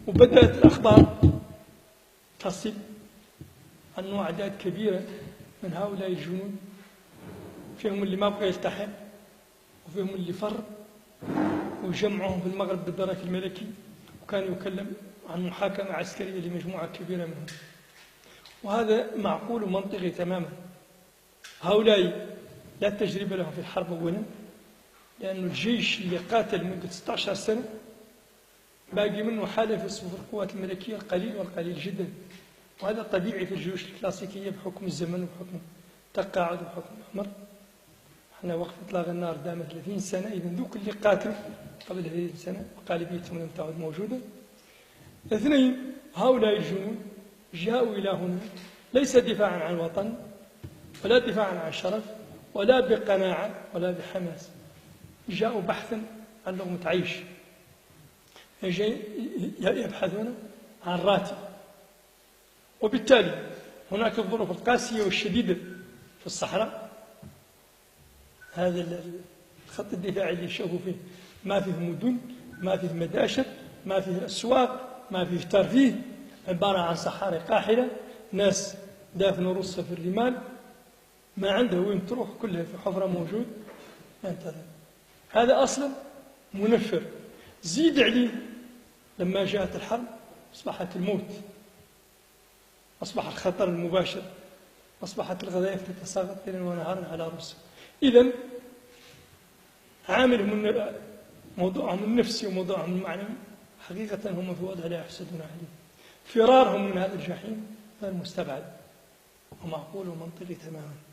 وبدأت الأخبار تصل أنه أعداد كبيرة من هؤلاء الجنود، فيهم اللي ما بقى يلتحق وفيهم اللي فر، وجمعهم في المغرب بالدرك الملكي، وكان يكلم عن محاكمة عسكرية لمجموعة كبيرة منهم. وهذا معقول ومنطقي تماما. هؤلاء لا تجربة لهم في الحرب أولا، لأن الجيش اللي قاتل مدة 16 سنة باقي منه حالة في صفوف القوات الملكية القليل والقليل جدا، وهذا طبيعي في الجيوش الكلاسيكية بحكم الزمن وبحكم التقاعد وبحكم العمر. احنا وقف إطلاق النار دام 30 سنة، إذا ذوك اللي قاتلوا قبل 30 سنة غالبيتهم لم تعد موجودة. اثنين، هؤلاء الجنود جاءوا إلى هنا ليس دفاعا عن الوطن ولا دفاعا عن الشرف ولا بقناعة ولا بحماس، جاءوا بحثا عن لقمة عيش، يبحثون عن راتب. وبالتالي هناك الظروف القاسية والشديدة في الصحراء، هذا الخط الدفاعي اللي يشوفوا فيه ما فيه مدن، ما فيه مداشر، ما فيه أسواق، ما فيه ترفيه، عبارة عن صحاري قاحلة، ناس دافنوا رؤوسها في الرمال، ما عنده وين تروح، كلها في حفرة موجود ينتظر. هذا أصلا منفر. زيد عليه لما جاءت الحرب أصبحت الموت، أصبح الخطر المباشر، أصبحت القذائف تتساقط ليلا ونهارا على روسيا. إذن عاملهم موضوعهم النفسي وموضوعهم المعنوي حقيقة هم في وضع لا يحسدون عليه. فرارهم من هذا الجحيم غير مستبعد ومعقول ومنطقي تماما.